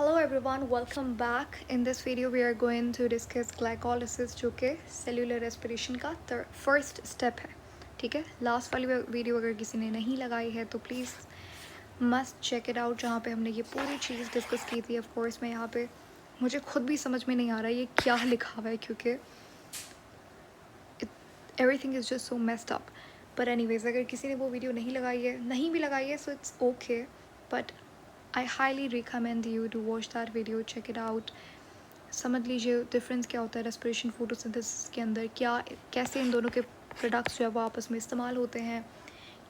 Hello everyone, welcome back. In this video we are going to discuss glycolysis जो कि cellular respiration का first step है. ठीक है, लास्ट वाली वीडियो अगर किसी ने नहीं लगाई है तो please must check it out, जहाँ पे हमने ये पूरी चीज़ डिस्कस की थी. ऑफ कोर्स मैं यहाँ पे मुझे खुद भी समझ में नहीं आ रहा है ये क्या लिखा हुआ है, क्योंकि everything is just so messed up. But anyways, अगर किसी ने वो वीडियो नहीं भी लगाई है so it's okay, but I highly recommend you to watch that video, check it out. समझ लीजिए डिफरेंस क्या होता है रेस्पिरेशन फोटोसिंथेसिस के अंदर, क्या कैसे इन दोनों के प्रोडक्ट्स जो है वो आपस में इस्तेमाल होते हैं,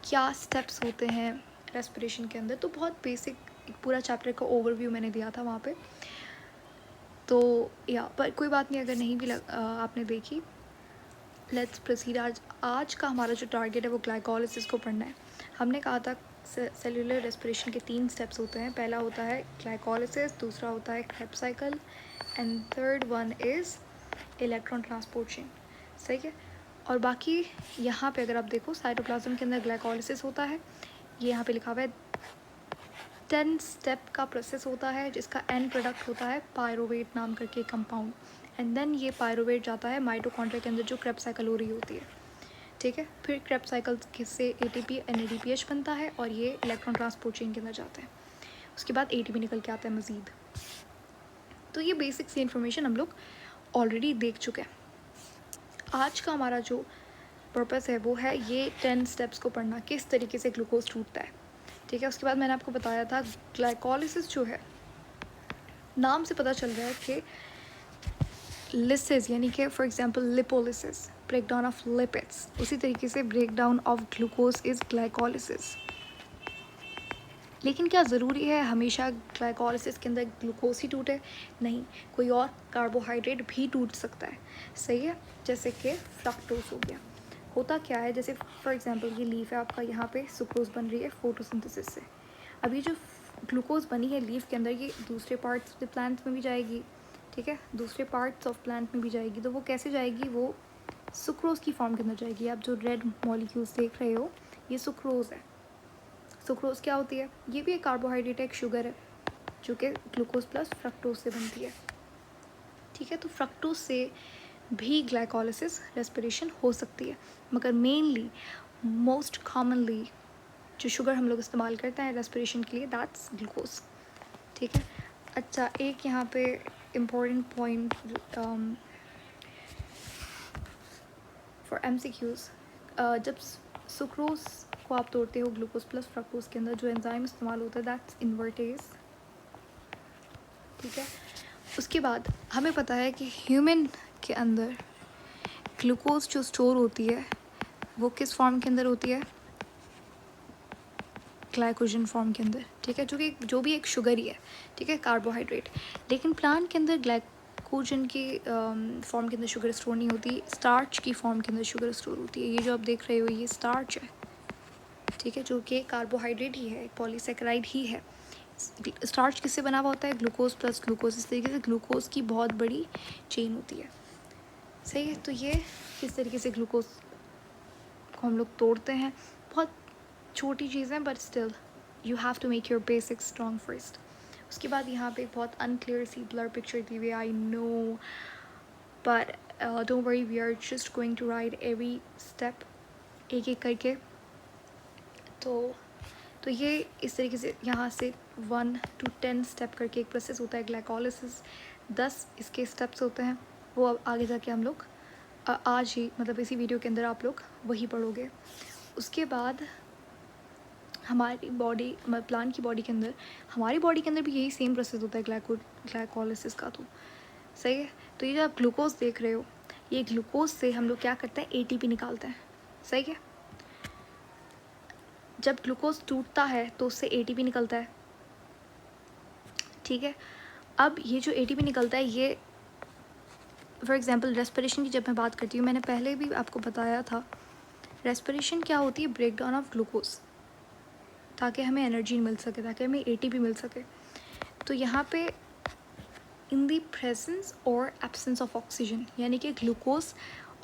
क्या स्टेप्स होते हैं रेस्पिरेशन के अंदर. तो बहुत बेसिक एक पूरा चैप्टर का ओवरव्यू मैंने दिया था वहाँ पे. तो या पर कोई बात नहीं, अगर नहीं भी आपने देखी, लेट्स प्रोसीड. आज का हमारा जो टारगेट है वो ग्लाइकोलिसिस को पढ़ना है. हमने कहा था सेल्यूलर रेस्पिरेशन के 3 स्टेप्स होते हैं. पहला होता है ग्लाइकोलिसिस, दूसरा होता है Krebs cycle, and third one is electron transport chain. सही है. और बाकी यहाँ पे अगर आप देखो, साइटोप्लाज्म के अंदर ग्लाइकोलिसिस होता है, ये यहाँ पे लिखा हुआ है 10 स्टेप का प्रोसेस होता है, जिसका एंड प्रोडक्ट होता है पायरोवेट नाम करके कंपाउंड. एंड देन ये पायरोवेट जाता है माइटोकॉन्ड्रिया के अंदर जो क्रेब्स साइकिल हो रही होती है. ठीक है, फिर क्रेब्स साइकिल से एटीपी NADPH बनता है और ये इलेक्ट्रॉन ट्रांसपोर्ट चेन के अंदर जाता है. उसके बाद ATP निकल के आता है मज़ीद. तो ये बेसिक सी इन्फॉर्मेशन हम लोग ऑलरेडी देख चुके हैं. आज का हमारा जो पर्पस है वो है ये 10 स्टेप्स को पढ़ना, किस तरीके से ग्लूकोज टूटता है. ठीक है, उसके बाद मैंने आपको बताया था ग्लाइकोलिसिस जो है, नाम से पता चल रहा है कि लिसिस यानी कि for example lipolysis, breakdown of lipids, उसी तरीके से breakdown of glucose is glycolysis. लेकिन क्या ज़रूरी है हमेशा ग्लाइकोलिसिस के अंदर ग्लूकोज ही टूटे? नहीं, कोई और कार्बोहाइड्रेट भी टूट सकता है. सही है, जैसे कि फ्रक्टोज हो गया. होता क्या है, जैसे फॉर एग्जांपल ये लीफ है आपका, यहाँ पे सुक्रोज बन रही है फोटोसिंथेसिस से. अब ये जो ग्लूकोज बनी है लीफ के अंदर, ये दूसरे पार्ट्स ऑफ द प्लांट में भी जाएगी. ठीक है, दूसरे पार्ट्स ऑफ प्लांट में भी जाएगी. तो वो कैसे जाएगी? वो सुक्रोज की फॉर्म के अंदर जाएगी. आप जो रेड मॉलिक्यूल्स देख रहे हो ये सुक्रोज है. सुक्रोज क्या होती है? ये भी एक कार्बोहाइड्रेट है, एक शुगर है, जो कि ग्लूकोज प्लस फ्रक्टोज से बनती है. ठीक है, तो फ्रक्टोज से भी ग्लाइकोलिसिस रेस्पिरेशन हो सकती है, मगर मेनली मोस्ट कॉमनली जो शुगर हम लोग इस्तेमाल करते हैं रेस्पिरेशन के लिए, दैट्स ग्लूकोज. ठीक है. अच्छा, एक यहाँ पे इम्पोर्टेंट पॉइंट फॉर MCQs, जब सुक्रोज को आप तोड़ते हो ग्लूकोज प्लस फ्रक्टोज के अंदर, जो एंजाइम इस्तेमाल होता है दैट्स इन्वर्टेज. ठीक है. उसके बाद हमें पता है कि ह्यूमन के अंदर ग्लूकोज जो स्टोर होती है वो किस फॉर्म के अंदर होती है? ग्लाइकोजन फॉर्म के अंदर. ठीक है, जो भी एक शुगर ही है. ठीक है, कार्बोहाइड्रेट. लेकिन प्लांट के अंदर ग्लाइकोजन की फॉर्म के अंदर शुगर स्टोर नहीं होती, स्टार्च की फॉर्म के अंदर शुगर स्टोर होती है. ये जो आप देख रहे हो ये स्टार्च है. ठीक है, जो कि कार्बोहाइड्रेट ही है, पॉलीसेकेराइड ही है. स्टार्च किससे बना हुआ होता है? Glucose plus glucose. इस तरीके से ग्लूकोज की बहुत बड़ी चेन होती है. सही है. तो ये किस तरीके से ग्लूकोज को हम लोग तोड़ते हैं, बहुत छोटी चीज़ है, but still you have to make your basic strong first. उसके बाद यहाँ पे एक बहुत अनक्लियर सी ब्लर पिक्चर दी हुई है, I know, but don't worry, we are just going to write every step एक एक करके. तो ये इस तरीके से यहाँ से 1 to 10 स्टेप करके एक प्रोसेस होता है ग्लाइकोलिसिस. 10 इसके स्टेप्स होते हैं, वो अब आगे जाके हम लोग आज ही, मतलब इसी वीडियो के अंदर आप लोग वही पढ़ोगे. उसके बाद हमारी बॉडी, मतलब प्लांट की बॉडी के अंदर, हमारी बॉडी के अंदर भी यही सेम प्रोसेस होता है ग्लाइकोलिसिस का. तो सही है. तो ये जो आप ग्लूकोज देख रहे हो, ये ग्लूकोज से हम लोग क्या करते हैं? ATP निकालते हैं. सही है. जब ग्लूकोज टूटता है तो उससे ATP निकलता है. ठीक है. अब ये जो ATP निकलता है, ये फॉर एग्जांपल रेस्पिरेशन की जब मैं बात करती हूँ, मैंने पहले भी आपको बताया था, रेस्पिरेशन क्या होती है? ब्रेकडाउन ऑफ ग्लूकोज, ताकि हमें एनर्जी मिल सके, ताकि हमें ATP मिल सके. तो यहाँ पे इन दी प्रेजेंस और एब्सेंस ऑफ ऑक्सीजन, यानी कि ग्लूकोज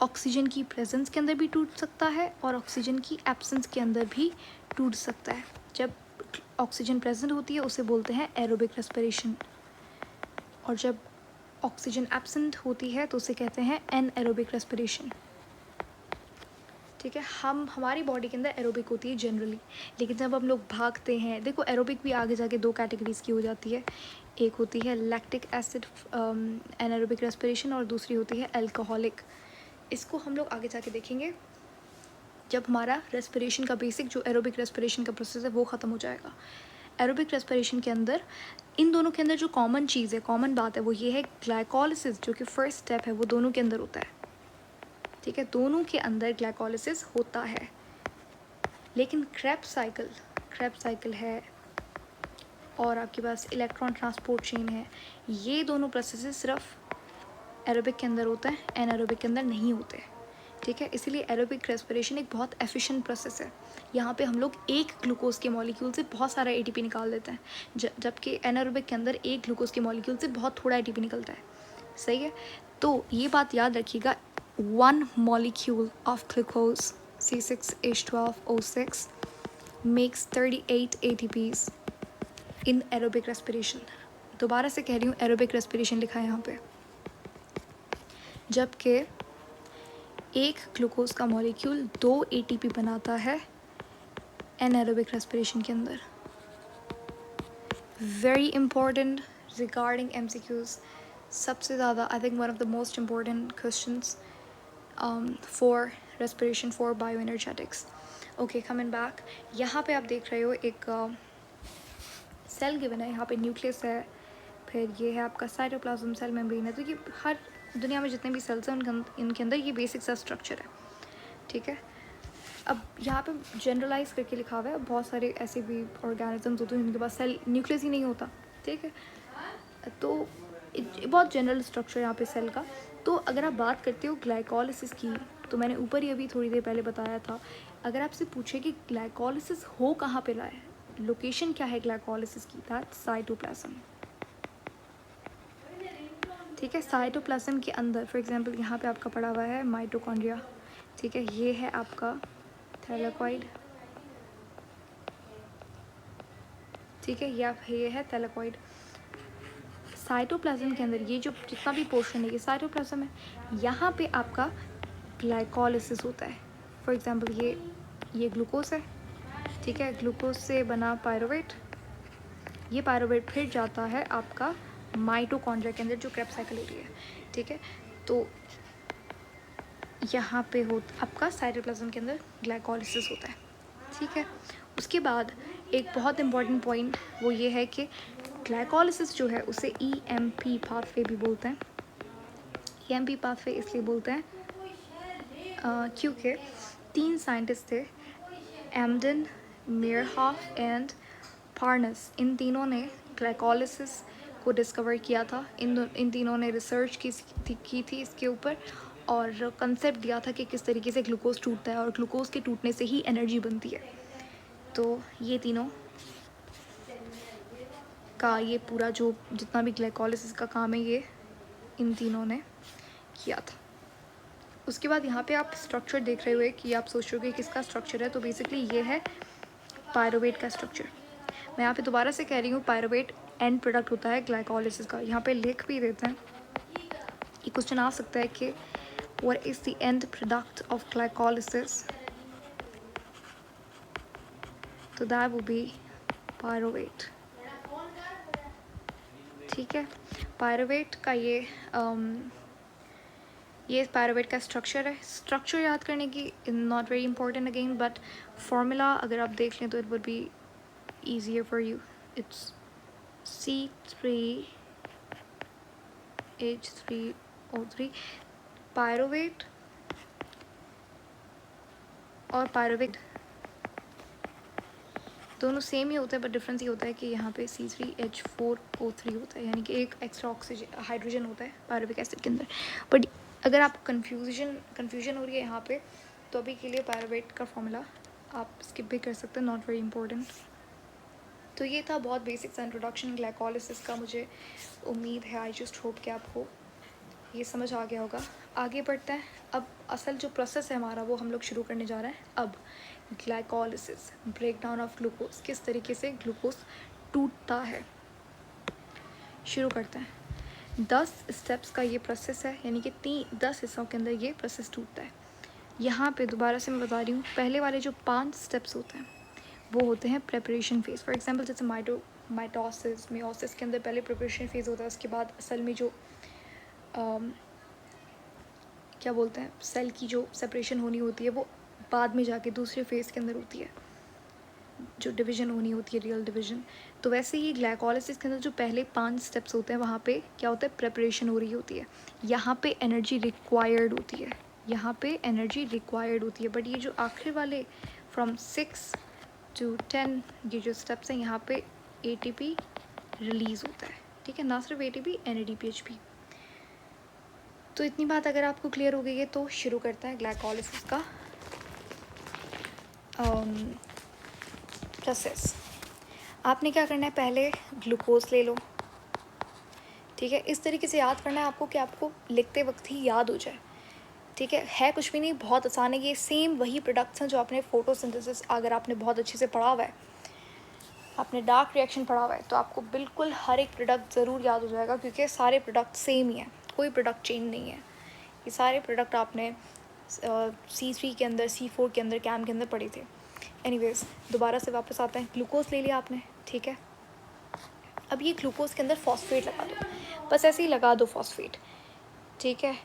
ऑक्सीजन की प्रेजेंस के अंदर भी टूट सकता है और ऑक्सीजन की एब्सेंस के अंदर भी टूट सकता है. जब ऑक्सीजन प्रेजेंट होती है उसे बोलते हैं एरोबिक रेस्पिरेशन. और जब ऑक्सीजन एब्सेंट होती है तो उसे कहते हैं एनएरोबिक रेस्पिरेशन। ठीक है, हमारी बॉडी के अंदर एरोबिक होती है जनरली, लेकिन जब हम लोग भागते हैं, देखो एरोबिक भी आगे जाके 2 कैटेगरीज की हो जाती है, एक होती है लैक्टिक एसिड एनारोबिक रेस्पिरेशन और दूसरी होती है अल्कोहलिक। इसको हम लोग आगे जाके देखेंगे जब हमारा रेस्पिरेशन का बेसिक जो एरोबिक रेस्पिरेशन का प्रोसेस है वो ख़त्म हो जाएगा। एरोबिक रेस्पिरेशन के अंदर इन दोनों के अंदर जो कॉमन चीज़ है, कॉमन बात है, वो ये है ग्लाइकोलिसिस जो कि फर्स्ट स्टेप है वो दोनों के अंदर होता है। ठीक है, दोनों के अंदर ग्लाइकोलिसिस होता है, लेकिन क्रेब्स साइकिल है और आपके पास इलेक्ट्रॉन ट्रांसपोर्ट चेन है, ये दोनों प्रोसेसेस सिर्फ एरोबिक के अंदर होता है, एनारोबिक के अंदर नहीं होते। ठीक है, इसीलिए एरोबिक रेस्पिरेशन एक बहुत एफिशिएंट प्रोसेस है। यहाँ पे हम लोग एक ग्लूकोज के मॉलिक्यूल से बहुत सारा एटीपी निकाल देते हैं, जबकि एनारोबिक के अंदर एक ग्लूकोज के मॉलिक्यूल से बहुत थोड़ा एटीपी निकलता है। सही है, तो ये बात याद रखिएगा, 1 molecule of glucose C6H12O6 makes 38 ATPs in aerobic respiration। दोबारा से कह रही हूँ, एरोबिक रेस्पिरेशन लिखा है यहाँ पे, जबकि एक ग्लूकोज का मॉलिक्यूल 2 ATP बनाता है एनारोबिक रेस्पिरेशन के अंदर। वेरी इंपॉर्टेंट रिगार्डिंग MCQs, सबसे ज़्यादा I think one of the most important questions for respiration for bio energetics. Okay, coming back, यहाँ पे आप देख रहे हो एक सेल गिवन है, यहाँ पे न्यूक्लियस है, फिर ये है आपका साइटोप्लाज्म, सेल मेम्ब्रेन है। तो ये हर दुनिया में जितने भी सेल्स हैं इनके अंदर ये बेसिक सा स्ट्रक्चर है। ठीक है, अब यहाँ पे जनरलाइज करके लिखा हुआ है, बहुत सारे ऐसे भी ऑर्गेनिजम्स होते हैं जिनके पास सेल न्यूक्लियस ही नहीं होता। ठीक है, तो बहुत जनरल स्ट्रक्चर यहाँ पे सेल का। तो अगर आप बात करते हो ग्लाइकोलिसिस की, तो मैंने ऊपर ही अभी थोड़ी देर पहले बताया था, अगर आपसे पूछे कि ग्लाइकोलिसिस हो कहाँ पे रहा है, लोकेशन क्या है ग्लाइकोलिसिस की, दैट साइटोप्लाज्म। ठीक है, साइटोप्लाज्म के अंदर फॉर एग्जांपल यहाँ पे आपका पड़ा हुआ है माइटोकॉन्ड्रिया। ठीक है, ये है आपका थैलेकॉइड। ठीक है, ये है थैलेकॉइड। साइटोप्लाज्म के अंदर ये जो जितना भी पोर्शन है ये साइटोप्लाज्म है, यहाँ पे आपका ग्लाइकोलिसिस होता है। फॉर एग्जांपल ये ग्लूकोज है। ठीक है, ग्लूकोज से बना पायरुवेट, ये पायरुवेट फिर जाता है आपका माइटोकॉन्ड्रिया के अंदर जो क्रेब्स साइकिल होती है। ठीक है, तो यहाँ पे हो आपका साइटोप्लाज्म के अंदर ग्लाइकोलिसिस होता है। ठीक है, उसके बाद एक बहुत इम्पॉर्टेंट पॉइंट वो ये है कि ग्लाइकोलिसिस जो है उसे EMP पाथवे भी बोलते हैं। EMP पाथवे इसलिए बोलते हैं क्योंकि 3 साइंटिस्ट थे, एमडन, मेयरहॉफ एंड पार्नस। इन तीनों ने ग्लाइकोलिसिस को डिस्कवर किया था। इन तीनों ने रिसर्च की थी इसके ऊपर, और कंसेप्ट दिया था कि किस तरीके से ग्लूकोज टूटता है और ग्लूकोज के टूटने से ही एनर्जी बनती है। तो ये तीनों का ये पूरा जो जितना भी ग्लाइकोलिसिस का काम है ये इन तीनों ने किया था। उसके बाद यहाँ पे आप स्ट्रक्चर देख रहे हुए कि आप सोच रहे हो कि किसका स्ट्रक्चर है, तो बेसिकली ये है पायरुवेट का स्ट्रक्चर। मैं यहाँ पे दोबारा से कह रही हूँ, पायरुवेट एंड प्रोडक्ट होता है ग्लाइकोलिसिस का। यहाँ पे लिख भी देते हैं, ये क्वेश्चन आ सकता है कि what is the end product of glycolysis, तो दैट विल बी पायरुवेट। ठीक है, पायरुवेट का ये पायरुवेट का स्ट्रक्चर है। स्ट्रक्चर याद करने की not very important again, but formula अगर आप देख लें तो it would be easier for you. It's C3H3O3। Pyruvate और पायरुवेट दोनों सेम ही होता है, बट डिफरेंस ये होता है कि यहाँ पे C3H4O3 होता है, यानी कि एक एक्स्ट्रा ऑक्सीजन हाइड्रोजन होता है पायरुविक एसिड के अंदर। बट अगर आप कन्फ्यूजन हो रही है यहाँ पे, तो अभी के लिए पायरुवेट का फॉर्मूला आप स्किप भी कर सकते हैं, नॉट वेरी इंपॉर्टेंट। तो ये था बहुत बेसिक सा इंट्रोडक्शन ग्लाइकोलिसिस का। मुझे उम्मीद है, आई जस्ट होप कि आपको ये समझ आ गया होगा। आगे बढ़ते हैं, अब असल जो प्रोसेस है हमारा वो हम लोग शुरू करने जा रहे हैं। अब glycolysis, break down of glucose, किस तरीके से ग्लूकोज टूटता है, शुरू करते हैं। 10 स्टेप्स का ये प्रोसेस है, यानी कि 10 हिस्सों के अंदर ये प्रोसेस टूटता है। यहाँ पे दोबारा से मैं बता रही हूँ, पहले वाले जो 5 स्टेप्स होते हैं वो होते हैं प्रेपरेशन फेज़। फॉर एग्जांपल जैसे माइटोसिस मियोसिस के अंदर पहले प्रिपरेशन फेज़ होता है, उसके बाद असल में जो क्या बोलते हैं, सेल की जो सेपरेशन होनी होती है वो बाद में जाके दूसरे फेज़ के अंदर होती है, जो डिवीज़न होनी होती है, रियल डिवीज़न। तो वैसे ही ग्लाइकोलाइसिस के अंदर जो पहले 5 स्टेप्स होते हैं वहाँ पे क्या होता है, प्रेपरेशन हो रही होती है। यहाँ पे एनर्जी रिक्वायर्ड होती है, यहाँ पे एनर्जी रिक्वायर्ड होती है। बट ये जो आखिर वाले फ्रॉम 6 to 10 ये जो स्टेप्स हैं, यहाँ पे ATP रिलीज़ होता है, ठीक है, ना सिर्फ ATP, NADPH भी। तो इतनी बात अगर आपको क्लियर हो गई है तो शुरू करता है ग्लाइकोलाइसिस का प्रोसेस। आपने क्या करना है, पहले ग्लूकोज ले लो, ठीक है। इस तरीके से याद करना है आपको कि आपको लिखते वक्त ही याद हो जाए, ठीक है कुछ भी नहीं, बहुत आसान है। ये सेम वही प्रोडक्ट्स हैं जो आपने फोटोसिंथेसिस, अगर आपने बहुत अच्छे से पढ़ा हुआ है, आपने डार्क रिएक्शन पढ़ा हुआ है, तो आपको बिल्कुल हर एक प्रोडक्ट ज़रूर याद हो जाएगा, क्योंकि सारे प्रोडक्ट सेम ही हैं, कोई प्रोडक्ट चेंज नहीं है। ये सारे प्रोडक्ट आपने C3 के अंदर, C4 के अंदर, कैम के अंदर पढ़े थे। एनीवेज दोबारा से वापस आते हैं, ग्लूकोज ले लिया आपने, ठीक है। अब ये ग्लूकोज के अंदर फॉस्फेट लगा दो, बस ऐसे ही लगा दो फॉस्फेट, ठीक है।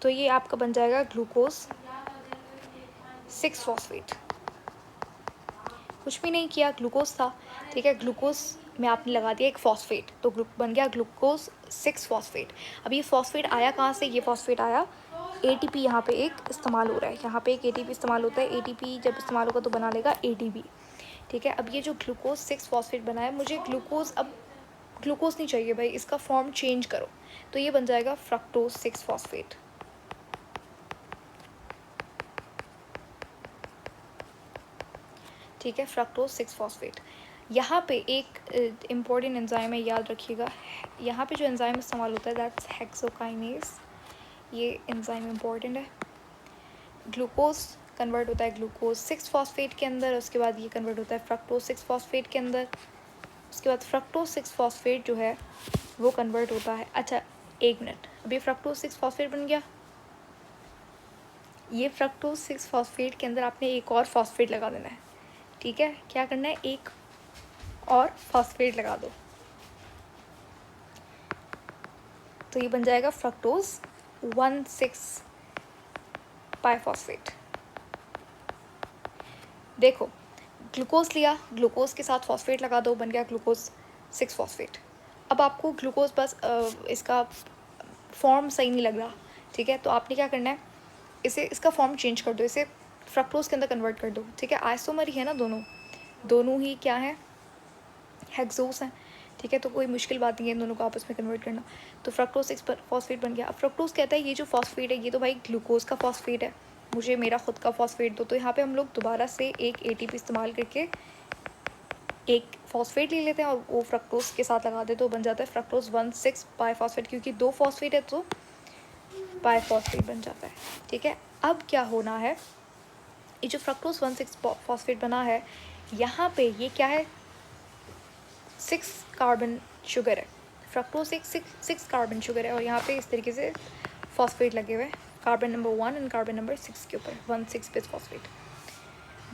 तो ये आपका बन जाएगा ग्लूकोज 6 फॉस्फेट। कुछ भी नहीं किया, ग्लूकोज था, ठीक है, ग्लूकोज में आपने लगा दिया एक फॉस्फेट, तो बन गया ग्लूकोज 6 फॉस्फेट। अब ये फॉस्फेट आया कहाँ से, ये फॉस्फेट आया ATP, यहाँ पे एक इस्तेमाल हो रहा है, यहाँ पे एक ATP इस्तेमाल होता है। ATP जब इस्तेमाल होगा तो बना लेगा ATP, ठीक है। अब ये जो ग्लूकोज 6 फॉस्फेट बना है, मुझे ग्लूकोज, अब ग्लूकोज नहीं चाहिए भाई, इसका फॉर्म चेंज करो, तो ये बन जाएगा फ्रक्टोज 6 फॉस्फेट, ठीक है, फ्रक्टोज 6 फॉस्फेट। यहाँ पे एक इम्पॉर्टेंट एंजाइम है, याद रखिएगा, यहाँ पे जो एंजाइम इस्तेमाल होता है दैट्स हेक्सोकाइनेज। ये एंजाइम इम्पॉर्टेंट है। ग्लूकोज कन्वर्ट होता है ग्लूकोज 6 फॉस्फेट के अंदर, उसके बाद ये कन्वर्ट होता है फ्रक्टोज 6 फॉस्फेट के अंदर, उसके बाद फ्रक्टोज 6 फॉस्फेट जो है वो कन्वर्ट होता है, अच्छा एक मिनट, अभी फ्रक्टोज 6 फॉस्फेट बन गया। ये फ्रक्टोज 6 फॉस्फेट के अंदर आपने एक और फॉस्फेट लगा देना है, ठीक है। क्या करना है, एक और फॉस्फेट लगा दो, तो ये बन जाएगा फ्रक्टोज 1,6 बाइफॉस्फेट। देखो, ग्लूकोज लिया, ग्लूकोज के साथ फॉस्फेट लगा दो, बन गया ग्लूकोज 6 फॉस्फेट। अब आपको ग्लूकोज बस इसका फॉर्म सही नहीं लग रहा, ठीक है, तो आपने क्या करना है, इसे, इसका फॉर्म चेंज कर दो, इसे फ्रक्टोज के अंदर कन्वर्ट कर दो, ठीक है। आइसोमर ही है ना, दोनों ही क्या है, हेक्सोस हैं, ठीक है, तो कोई मुश्किल बात नहीं है इन दोनों को आपस में कन्वर्ट करना। तो फ्रक्टोज 6 फॉस्फेट बन गया। अब फ्रक्टोज कहता है ये जो फॉस्फेट है ये तो भाई ग्लूकोज का फॉस्फेट है, मुझे मेरा खुद का फॉस्फेट दो। तो यहाँ पे हम लोग दोबारा से एक ATP इस्तेमाल करके एक फॉस्फेट ले लेते हैं और वो फ्रक्टोज के साथ लगा देते, तो बन जाता है फ्रक्टोज 1,6 बाइफॉस्फेट, क्योंकि 2 फॉस्फेट है तो बाइफॉस्फेट बन जाता है, ठीक है। अब क्या होना है, ये जो फ्रक्टोज 1,6 फॉस्फेट बना है, यहाँ पे ये क्या है, 6 कार्बन शुगर है, फ्रक्टोज एक 6 कार्बन शुगर है, और यहाँ पे इस तरीके से फॉस्फेट लगे हुए, carbon number 1 and carbon number 6 के ऊपर, 1,6 बिस फॉस्फेट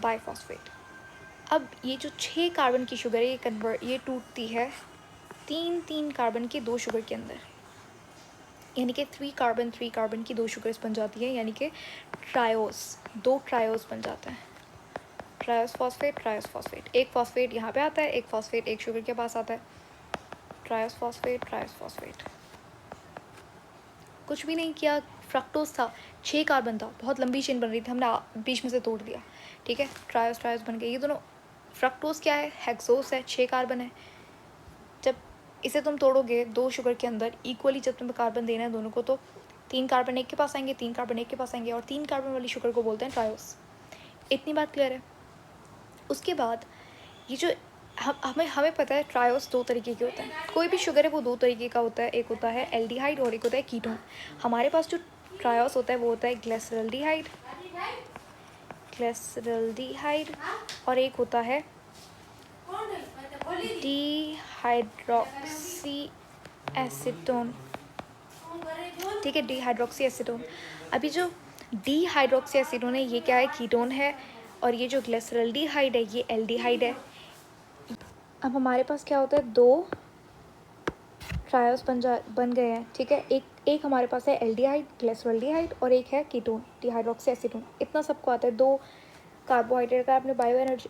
बाइफॉस्फेट। अब ये जो 6 कार्बन की शुगर है ये टूटती है 3 कार्बन के 2 शुगर के अंदर, यानी कि 3 कार्बन की 2 शुगर्स बन जाती है, यानी कि दो ट्रायोस बन जाते हैं, ट्रायोस फॉस्फेट। एक फॉस्फेट यहाँ पे आता है, एक फॉस्फेट एक शुगर के पास आता है, ट्रायोस फॉस्फेट। कुछ भी नहीं किया, फ्रक्टोज था, 6 कार्बन था, बहुत लंबी चेन बन रही थी, हमने बीच में से तोड़ दिया, ठीक है, ट्रायोस बन गए। ये दोनों फ्रक्टोज क्या है, हेक्सोस है, 6 कार्बन है। जब इसे तुम तोड़ोगे 2 शुगर के अंदर इक्वली, जब तुम्हें कार्बन देना है दोनों को, तो 3 कार्बन एक के पास आएंगे, 3 कार्बन एक के पास आएंगे, और 3 कार्बन वाली शुगर को बोलते हैं ट्रायोस। इतनी बात क्लियर है। उसके बाद ये जो हमें पता है ट्रायोस 2 तरीके के होते हैं, कोई भी शुगर है वो 2 तरीके का होता है, एक होता है एल्डिहाइड और एक होता है कीटोन। हमारे पास जो ट्रायोस होता है वो होता है ग्लिसरल्डिहाइड, और एक होता है डिहाइड्रोक्सी एसीटोन, ठीक है, डिहाइड्रोक्सी एसीटोन। अभी जो डिहाइड्रोक्सी एसीटोन है ये क्या है, कीटोन है, और ये जो ग्लिसरल्डिहाइड है ये एल्डिहाइड है। अब हमारे पास क्या होता है, दो ट्रायोस बन गए हैं, ठीक है। एक हमारे पास है एल्डिहाइड ग्लिसरल्डिहाइड और एक है कीटोन डिहाइड्रोक्सी एसीटोन। इतना सबको आता है। दो कार्बोहाइड्रेट का आपने bio energy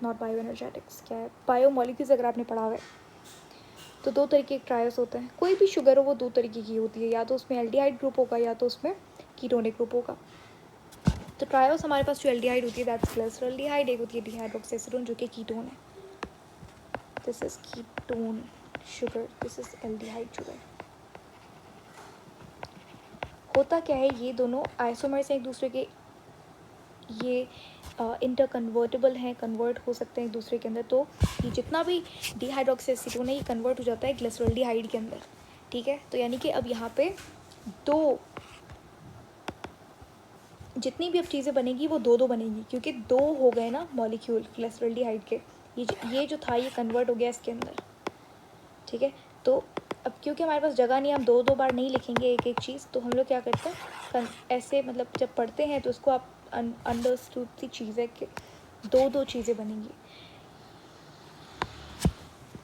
not bio energetics क्या है, बायो मॉलिक्यूल्स अगर आपने पढ़ा हुआ है तो दो तरीके के ट्रायल्स होते हैं। कोई भी शुगर हो वो दो तरीके की होती है, या तो उसमें एल्डिहाइड ग्रुप होगा या तो उसमें कीटोनिक ग्रुप होगा। तो ट्रायल्स हमारे पास जो एल्डिहाइड होती है दैट्स ग्लिसरल्डिहाइड, एक होती है डिहाइड्रोक्सी एसीटोन जो कि कीटोन है। This is ketone sugar, this is aldehyde sugar. होता क्या है, ये दोनों आइसोमर्स हैं एक दूसरे के, ये इंटर कन्वर्टेबल हैं, कन्वर्ट हो सकते हैं एक दूसरे के अंदर। तो ये जितना भी डिहाइड्रोक्सी एसीटोन है ये कन्वर्ट हो जाता है ग्लिसरल्डिहाइड के अंदर, ठीक है। तो यानी कि अब यहाँ पे दो, जितनी भी अब चीज़ें बनेगी वो दो दो बनेगी, क्योंकि दो हो गए ना मॉलिक्यूल ग्लिसरल्डिहाइड के। ये जो था ये कन्वर्ट हो गया इसके अंदर, ठीक है। तो अब क्योंकि हमारे पास जगह नहीं, हम दो दो बार नहीं लिखेंगे एक एक चीज़, तो हम लोग क्या करते हैं ऐसे, मतलब जब पढ़ते हैं तो उसको आप अंडरस्टूड सी चीज़ है कि दो दो चीज़ें बनेंगी।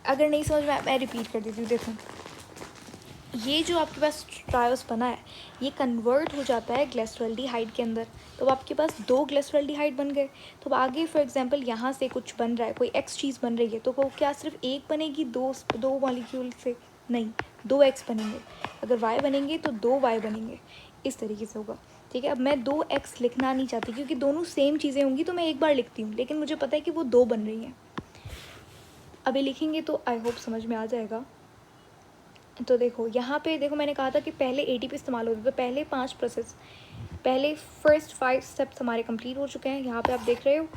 अगर नहीं समझ में, मैं रिपीट कर देती हूँ। देखो ये जो आपके पास ट्रायोस बना है ये कन्वर्ट हो जाता है ग्लिसरल्डिहाइड के अंदर। तो अब आपके पास दो ग्लिसरल्डिहाइड बन गए। तो अब आगे फॉर एग्जांपल यहाँ से कुछ बन रहा है, कोई एक्स चीज़ बन रही है, तो वो क्या सिर्फ एक बनेगी दो मॉलिक्यूल से? नहीं, दो एक्स बनेंगे। अगर वाई बनेंगे तो दो वाई बनेंगे, इस तरीके से होगा, ठीक है। अब मैं दो एक्स लिखना नहीं चाहती क्योंकि दोनों सेम चीज़ें होंगी तो मैं एक बार लिखती हूँ, लेकिन मुझे पता है कि वो दो बन रही हैं। अभी लिखेंगे तो आई होप समझ में आ जाएगा। तो देखो यहाँ पे देखो, मैंने कहा था कि पहले ATP इस्तेमाल होते, तो पहले 5 प्रोसेस, पहले फर्स्ट 5 स्टेप्स हमारे कंप्लीट हो चुके हैं। यहाँ पे आप देख रहे हो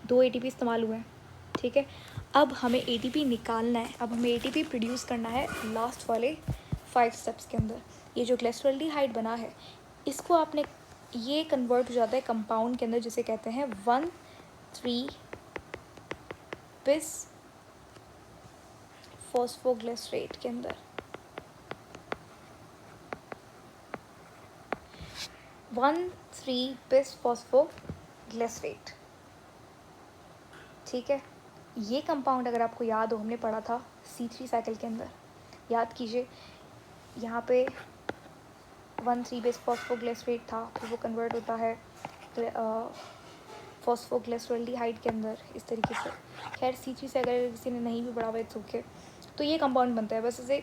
2 ATP इस्तेमाल हुए हैं, ठीक है। अब हमें ATP निकालना है, अब हमें ATP प्रोड्यूस करना है लास्ट वाले 5 स्टेप्स के अंदर। ये जो ग्लिसरल्डिहाइड बना है इसको आपने, ये कन्वर्ट हो जाता है कंपाउंड के अंदर जिसे कहते हैं 1,3-bis फॉस्फोग्लिसरेट के अंदर। 1,3-bis फॉस्फोग्लिसरेट, ठीक है। ये कंपाउंड अगर आपको याद हो, हमने पढ़ा था C3 साइकिल के अंदर, याद कीजिए। यहाँ पे 1,3-bis फॉस्फोग्लिसरेट था, फिर वो कन्वर्ट होता है फॉस्फोग्लिसरल्डिहाइड के अंदर इस तरीके से। खैर C3 से अगर किसी ने नहीं भी पढ़ा हुआ इट्स ओके। तो ये कंपाउंड बनता है, बस इसे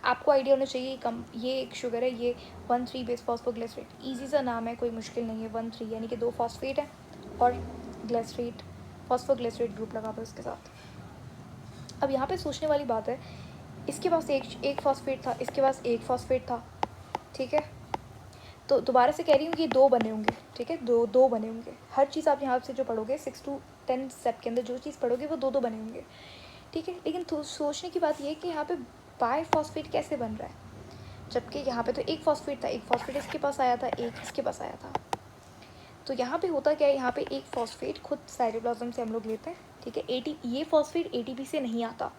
आपको आइडिया होना चाहिए। ये एक शुगर है, ये 1,3-bis फॉस्फोग्लिसरेट, ईजी सा नाम है, कोई मुश्किल नहीं है। 1,3 यानी कि 2 फॉस्फेट है और ग्लिसरेट, फॉस्फोग्लिसरेट ग्रुप लगा था उसके साथ। अब यहाँ पे सोचने वाली बात है, इसके पास एक फॉस्फेट था, इसके पास एक फॉस्फेट था, ठीक है। तो दोबारा से कह रही हूँ ये दो बने होंगे, ठीक है, दो बने होंगे। हर चीज़ आप यहाँ से जो पढ़ोगे 6 to 10 स्टेप के अंदर जो चीज़ पढ़ोगे वो दो बने होंगे, ठीक है। लेकिन सोचने की बात ये है कि यहाँ पे बाइफॉस्फेट कैसे बन रहा है, जबकि यहाँ पे तो एक फॉस्फेट था, एक फॉस्फेट इसके पास आया था, एक इसके पास आया था। तो यहाँ पे होता क्या है, यहाँ पे एक फॉस्फेट खुद साइटोप्लाज्म से हम लोग लेते हैं, ठीक है। ये फॉस्फेट ATP से नहीं आता,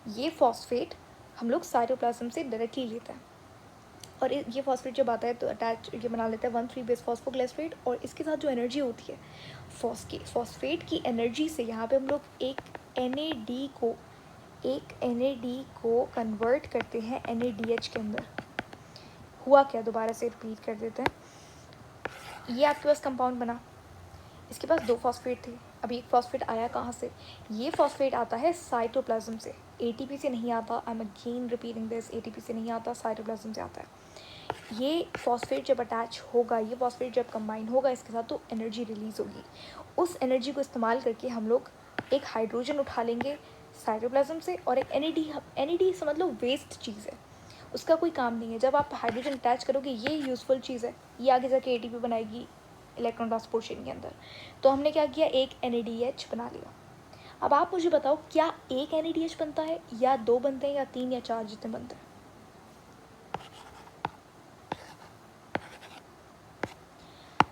ये फॉस्फेट हम लोग साइटोप्लाज्म से डायरेक्टली लेते हैं। और ये फॉस्फेट जब आता है तो अटैच ये बना लेता है 1,3-bis फॉस्फोग्लिसरेट, और इसके साथ जो एनर्जी होती है फॉस्फेट की एनर्जी से यहाँ पे हम लोग एक NAD को कन्वर्ट करते हैं NADH के अंदर। हुआ क्या, दोबारा से रिपीट कर देते हैं। ये आपके पास कंपाउंड बना, इसके पास दो फॉस्फेट थे। अभी एक फॉस्फेट आया कहाँ से, ये फॉस्फेट आता है साइटोप्लाज्म से, ATP से नहीं आता। I am again repeating this, ATP से नहीं आता, साइटोप्लाज्म से आता है। ये फॉस्फेट जब अटैच होगा, ये फॉस्फेट जब कंबाइन होगा इसके साथ, तो एनर्जी रिलीज़ होगी। उस एनर्जी को इस्तेमाल करके हम लोग एक हाइड्रोजन उठा लेंगे साइटोप्लाज्म से, और एक NAD समझ लो वेस्ट चीज़ है, उसका कोई काम नहीं है। जब आप हाइड्रोजन अटैच करोगे ये यूज़फुल चीज़ है, ये आगे जाके ATP बनाएगी इलेक्ट्रॉन ट्रांसपोर्टेशन के अंदर। तो हमने क्या किया, एक NADH बना लिया। अब आप मुझे बताओ क्या एक NADH बनता है, या दो बनते हैं, या 3 या 4 जितने बनते हैं?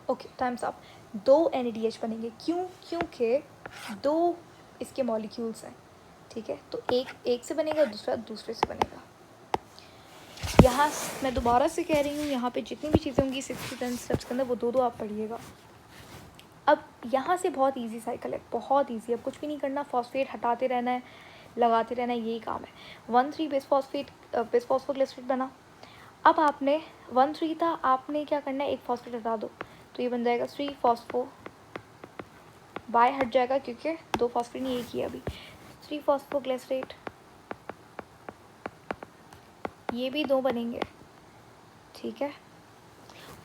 Okay, times up. 2 NADH बनेंगे, क्यों? क्योंकि दो इसके मॉलिक्यूल्स हैं, ठीक है। तो एक से बनेगा, दूसरा दूसरे से बनेगा, यहाँ मैं दोबारा से कह रही हूँ, यहाँ पे जितनी भी चीज़ें होंगी 6 से 10 स्टेप्स के अंदर, वो दो आप पढ़िएगा। अब यहाँ से बहुत इजी साइकिल है, बहुत इजी। अब कुछ भी नहीं करना, फॉस्फेट हटाते रहना है, लगाते रहना है, यही काम है। 1,3 बेस फॉस्फोग्लिसरेट बना। अब आपने 1,3 था, आपने क्या करना है, एक फॉस्फेट हटा दो, तो ये बन जाएगा 3 फॉस्फो, बाय हट जाएगा क्योंकि 2 फॉस्फेट नहीं, एक ही है अभी, 3 फॉस्फोग्लिसरेट, ये भी 2 बनेंगे, ठीक है।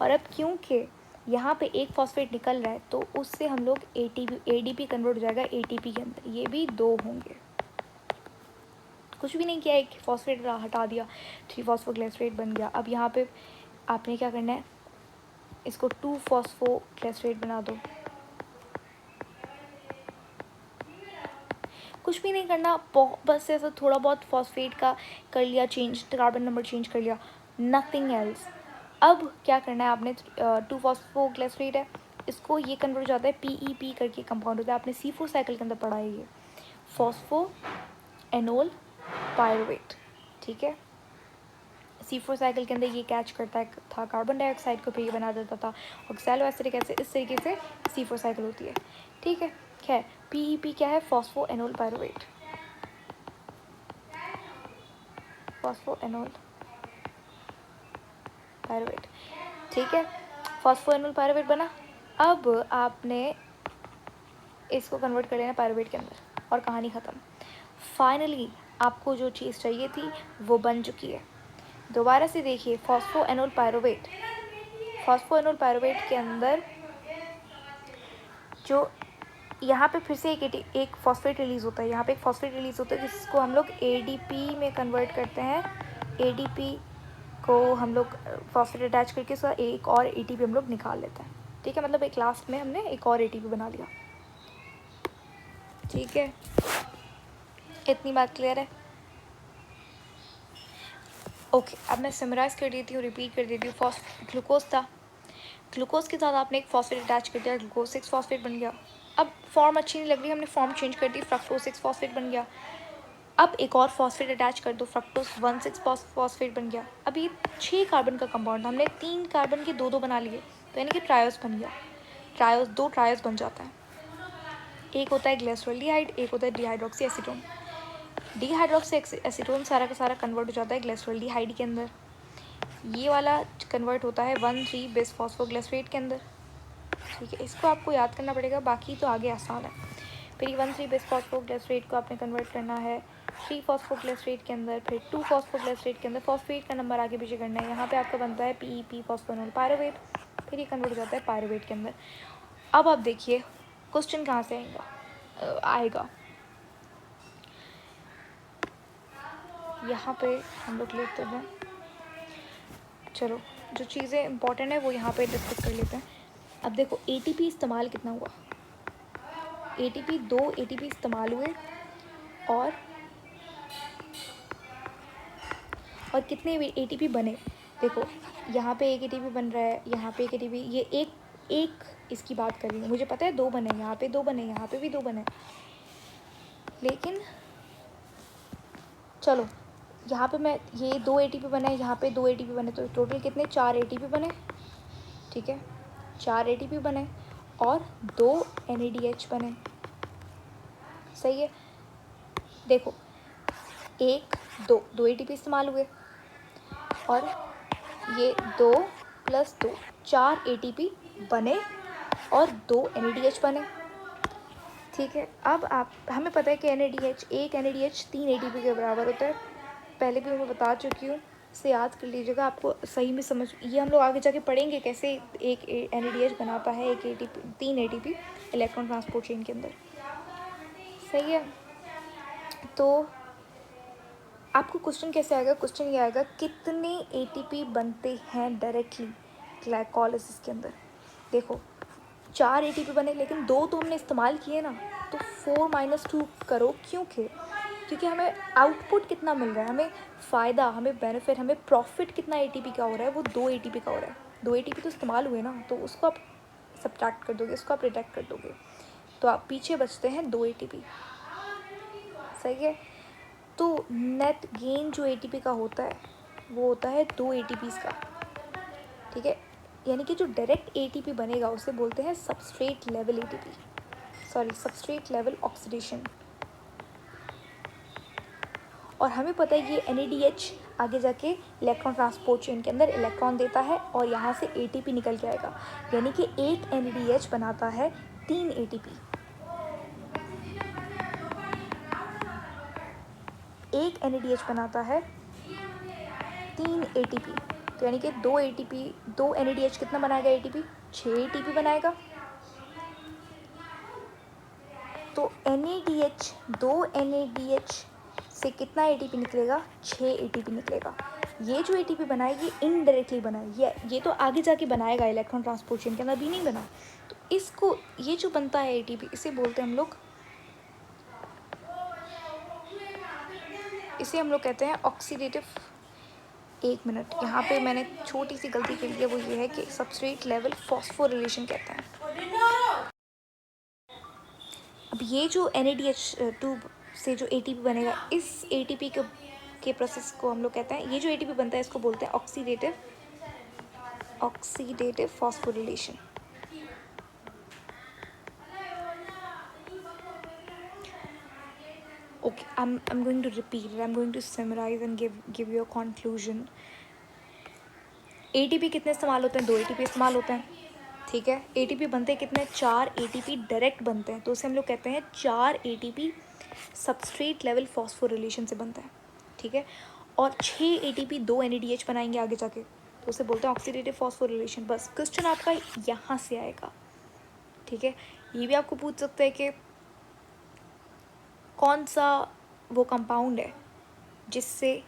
और अब क्योंकि यहाँ पे एक फॉस्फेट निकल रहा है तो उससे हम लोग ADP कन्वर्ट हो जाएगा ATP के अंदर, ये भी 2 होंगे। कुछ भी नहीं किया, एक फॉस्फेट हटा दिया, 3 फॉस्फोग्लिसरेट बन गया। अब यहाँ पे आपने क्या करना है, इसको 2 फॉस्फोग्लिसरेट बना दो। कुछ भी नहीं करना, बस ऐसा थोड़ा बहुत फॉस्फेट का कर लिया चेंज, कार्बन नंबर चेंज कर लिया, नथिंग एल्स। अब क्या करना है आपने, 2 फॉस्फोग्लिसरेट है, इसको ये कन्वर्ट हो जाता है PEP करके कंपाउंड होता है, आपने C4 साइकिल के अंदर पढ़ा है ये, फॉस्फो एनोल पायरुवेट, ठीक है। C4 साइकिल के अंदर ये कैच करता था कार्बन डाइऑक्साइड को, फिर ये बना देता था ऑक्सैलोएसिटिक एसिड। इस तरीके से C4 साइकिल होती है, ठीक है। खैर PEP क्या है, phospho anole pyruvate, phospho anole pyruvate, ठीक है। फॉस्फो एनोल पायरुवेट बना। अब आपने इसको कन्वर्ट कर लेना पायरुवेट के अंदर और कहानी ख़त्म। फाइनली आपको जो चीज़ चाहिए थी वो बन चुकी है। दोबारा से देखिए, phospho anole pyruvate, phospho anole pyruvate के अंदर जो यहाँ पे फिर से एक फॉस्फेट रिलीज़ होता है, यहाँ पे एक फॉस्फेट रिलीज़ होता है जिसको हम लोग ADP में कन्वर्ट करते हैं। ADP को हम लोग फॉस्फेट अटैच करके उसका एक और ATP हम लोग निकाल लेते हैं, ठीक है। मतलब एक लास्ट में हमने एक और ATP बना लिया, ठीक है। इतनी बात क्लियर है? ओके, अब मैं समराइज़ कर देती हूँ, रिपीट कर देती हूँ। ग्लूकोज था, ग्लूकोज के साथ आपने एक फॉस्फेट अटैच कर दिया, ग्लूकोज 6 फॉस्फेट बन गया। अब फॉर्म अच्छी नहीं लग रही, हमने फॉर्म चेंज कर दी, फ्रक्टोज 6 फॉस्फेट बन गया। अब एक और फॉस्फेट अटैच कर दो, फ्रक्टोज 1,6 फॉस्फेट बन गया। अब ये 6 कार्बन का कंपाउंड था, हमने 3 कार्बन के 2 बना लिए, तो यानी कि ट्रायोस बन गया। ट्रायोस, 2 ट्रायोस बन जाता है। एक होता है ग्लिसरॉल्डिहाइड, एक होता है डिहाइड्रोक्सी एसीटोन। डिहाइड्रोक्सी एसीटोन सारा का सारा कन्वर्ट हो जाता है ग्लिसरॉल्डिहाइड के अंदर। ये वाला कन्वर्ट होता है 1,3 बेस फॉस्फोग्लिसरेट के अंदर, ठीक है। इसको आपको याद करना पड़ेगा, बाकी तो आगे आसान है। फिर 1,3 बेस फॉस्फोग्लिसरेट को आपने कन्वर्ट करना है 3 फॉस्फोग्लिसरेट के अंदर, फिर 2 फॉस्फोग्लिसरेट के अंदर, फॉस्फेट का नंबर आगे पीछे करना है। यहाँ पे आपका बनता है PEP फॉस्फोनोल पायरुवेट, फिर ये कन्वर्ट हो जाता है पायरुवेट के अंदर। अब आप देखिए क्वेश्चन कहाँ से आएगा। यहाँ पे हम लोग लेते हैं, चलो जो चीज़ें इंपॉर्टेंट है वो यहाँ पे डिस्कस कर लेते हैं। अब देखो ATP इस्तेमाल कितना हुआ, दो ATP इस्तेमाल हुए, और कितने ATP बने। देखो यहाँ पे एक ATP बन रहा है, यहाँ पे एक ATP, ये एक इसकी बात कर रही हूँ। मुझे पता है 2 बने, यहाँ पे 2 बने, यहाँ पे भी 2 बने, लेकिन चलो यहाँ पे मैं ये 2 ATP बने, यहाँ पे 2 ATP बने, तो टोटल कितने, 4 ATP बने, ठीक है। 4 ATP बने और 2 NADH बने, सही है। देखो 1 2 ATP इस्तेमाल हुए, और ये 2 + 2 4 ATP बने और 2 NADH बने, ठीक है। अब आप हमें पता है कि एक NADH 3 ATP के बराबर होता है, पहले भी मैं बता चुकी हूँ, इसे याद कर लीजिएगा, आपको सही में समझ, ये हम लोग आगे जाके पढ़ेंगे कैसे एक NADH बनाता है एक ATP 3 ATP electron transport chain के अंदर, सही है। तो आपको क्वेश्चन कैसे आएगा, क्वेश्चन ये आएगा कितने ATP बनते हैं डायरेक्टली ग्लाइकोलाइसिस के अंदर। देखो 4 ATP बने, लेकिन 2 तो हमने इस्तेमाल किए ना, तो 4 - 2 करो, क्योंकि हमें आउटपुट कितना मिल रहा है, हमें फ़ायदा, हमें बेनिफिट, हमें प्रॉफिट कितना ATP का हो रहा है, वो 2 ATP का हो रहा है। 2 ATP तो इस्तेमाल हुए ना, तो उसको आप सब्ट्रैक्ट कर दोगे, उसको आप रिडक्ट कर दोगे, तो आप पीछे बचते हैं 2 ATP, सही है। तो नेट गेन जो ATP का होता है वो होता है 2 ATPs का, ठीक है। यानी कि जो डायरेक्ट ATP बनेगा उसे बोलते हैं substrate level ATP, sorry substrate level oxidation. और हमें पता है ये NADH आगे जाके इलेक्ट्रॉन ट्रांसपोर्ट चेन के अंदर इलेक्ट्रॉन देता है और यहाँ से ATP निकल के आएगा, यानी कि एक NADH बनाता है 3 ATP। एक NADH बनाता है 3 ATP, तो यानी कि 2 ATP, 2 NADH कितना बनाएगा ATP? 6 ATP बनाएगा। तो NADH, 2 NADH से कितना ATP निकलेगा? 6 ATP निकलेगा। ये जो ATP बनाएगी इनडायरेक्टली बनाएगी, ये तो आगे जाके बनाएगा इलेक्ट्रॉन ट्रांसपोर्ट चेन के अंदर, अभी नहीं बना। तो इसको, ये जो बनता है ATP, इसे बोलते हैं हम लोग, इसे हम लोग कहते हैं ऑक्सीडेटिव। एक मिनट, यहाँ पे मैंने छोटी सी गलती की है, वो ये है कि सबस्ट्रेट लेवल फॉस्फोरिलेशन कहते हैं। अब ये जो NADH2 से जो ATP बनेगा, इस ATP के प्रोसेस को हम लोग कहते हैं, ये जो ATP बनता है इसको बोलते हैं oxidative phosphorylation. Okay, I'm going to repeat it. I'm going to summarize and give you a conclusion. ATP कितने इस्तेमाल होते हैं? 2 ATP इस्तेमाल होते हैं, ठीक है। ATP बनते हैं कितने? 4 ATP डायरेक्ट बनते हैं, तो उसे हम लोग कहते हैं 4 ATP सबस्ट्रेट लेवल फॉस्फोरिलेशन से बनता है, ठीक है। और 6 ATP 2 NADH बनाएंगे आगे जाके, तो उसे बोलते हैं ऑक्सीडेटिव फॉस्फोरिलेशन। बस क्वेश्चन आपका यहाँ से आएगा, ठीक है। ये भी आपको पूछ सकता है कि कौन सा वो कंपाउंड है जिससे,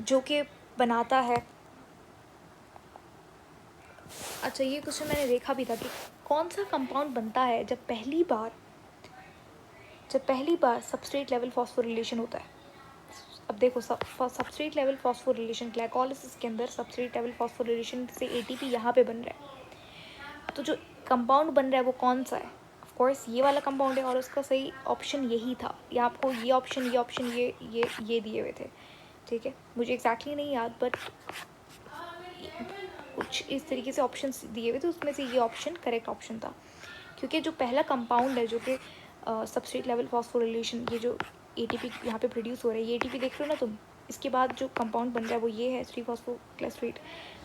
जो कि बनाता है, अच्छा ये क्वेश्चन मैंने देखा भी था कि कौन सा कंपाउंड बनता है जब पहली बार सबस्ट्रेट लेवल फॉस्फोरिलेशन होता है। अब देखो, सबस्ट्रेट लेवल फॉस्फोरिलेशन, ग्लाइकोलिसिस के अंदर सबस्ट्रेट लेवल फॉस्फोरिलेशन से ATP यहाँ पे बन रहा है। तो जो कंपाउंड बन रहा है वो कौन सा है? ऑफ कोर्स ये वाला कंपाउंड है, और उसका सही ऑप्शन यही था। या आपको ये ऑप्शन ये दिए हुए थे, ठीक है। मुझे एग्जैक्टली नहीं याद, बट कुछ इस तरीके से ऑप्शंस दिए हुए थे, उसमें से ये ऑप्शन करेक्ट ऑप्शन था। क्योंकि जो पहला कंपाउंड है जो कि सबस्ट्रेट लेवल फॉस्फोरिलेशन, ये जो ATP यहाँ पे प्रोड्यूस हो रहा है, ये ATP देख रहे हो ना तुम, इसके बाद जो कंपाउंड बन रहा है वो ये है 3-फॉस्फोग्लिसरेट,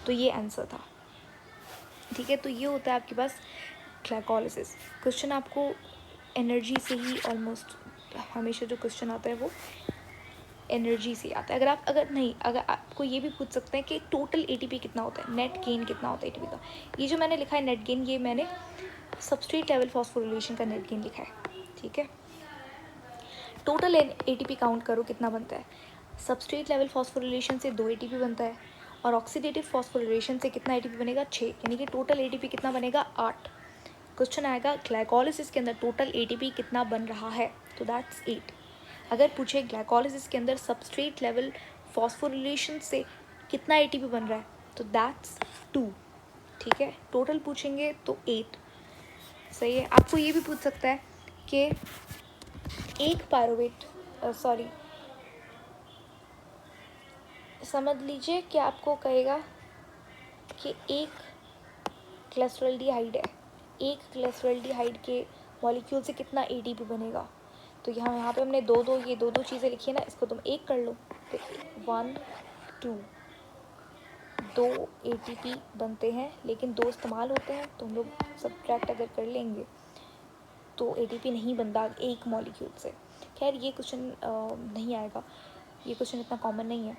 तो ये आंसर था, ठीक है। तो ये होता है आपके पास ग्लाइकोलिसिस। क्वेश्चन आपको एनर्जी से ही ऑलमोस्ट हमेशा जो क्वेश्चन आता है वो एनर्जी से आता है। अगर आपको ये भी पूछ सकते हैं कि टोटल ATP कितना होता है, नेट गेन कितना होता है ATP का। ये जो मैंने लिखा है नेट गेन, ये मैंने सबस्ट्रेट लेवल फॉस्फोरिलेशन का नेट गेन लिखा है, ठीक है। टोटल ATP काउंट करो कितना बनता है। सबस्ट्रेट लेवल फॉस्फोरिलेशन से 2 ATP बनता है, और ऑक्सीडेटिव फॉस्फोरिलेशन से कितना ATP बनेगा? 6, यानी कि टोटल ATP कितना बनेगा? 8। क्वेश्चन आएगा ग्लाइकोलिसिस के अंदर टोटल ATP कितना बन रहा है, तो दैट्स 8। अगर पूछे ग्लाइकोलिसिस के अंदर सबस्ट्रेट लेवल फॉस्फोरिलेशन से कितना ATP बन रहा है, तो दैट्स 2, ठीक है। टोटल पूछेंगे तो 8, सही है। आपको ये भी पूछ सकता है कि एक पायरुवेट, समझ लीजिए कि आपको कहेगा कि एक ग्लिसरॉल्डिहाइड है, एक ग्लिसरॉल्डिहाइड के मॉलिक्यूल से कितना ATP बनेगा। तो यहाँ पे हमने ये दो चीज़ें लिखी है ना, इसको तुम एक कर लो, तो 1 2 2 ATP बनते हैं, लेकिन 2 इस्तेमाल होते हैं, तो हम लोग सब्ट्रैक्ट अगर कर लेंगे तो ATP नहीं बनता एक मॉलिक्यूल से। खैर ये क्वेश्चन नहीं आएगा, ये क्वेश्चन इतना कॉमन नहीं है।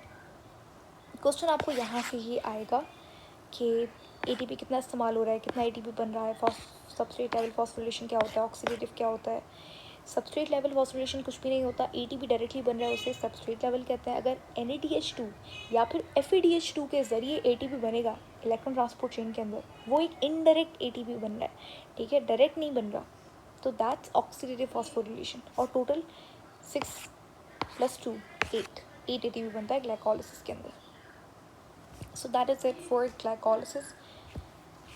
क्वेश्चन आपको यहाँ से ही आएगा कि ATP कितना इस्तेमाल हो रहा है, कितना ATP बन रहा है, सबस्ट्रेट लेवल फॉस्फोरिलेशन क्या होता है, ऑक्सीडेटिव क्या होता है। सबस्ट्रेट लेवल फॉस्फोरिलेशन कुछ भी नहीं होता, ATP डायरेक्टली बन रहा है, उसे सबस्ट्रेट लेवल कहते हैं। अगर NADH2 या फिर FADH2 के ज़रिए ATP बनेगा इलेक्ट्रॉन ट्रांसपोर्ट चेन के अंदर, वो एक इनडायरेक्ट ATP बन रहा है, ठीक है, डायरेक्ट नहीं बन रहा, तो दैट्स ऑक्सीडेटिव फॉस्फोरिलेशन। और टोटल 6 + 2 8 ATP बनता है ग्लाइकोलिसिस के अंदर। So that is it for glycolysis.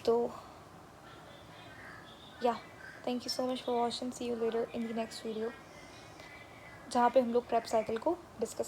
So yeah, thank you so much for watching. See you later in the next video, जहाँ पे हम लोग प्रेप साइकिल को डिस्कस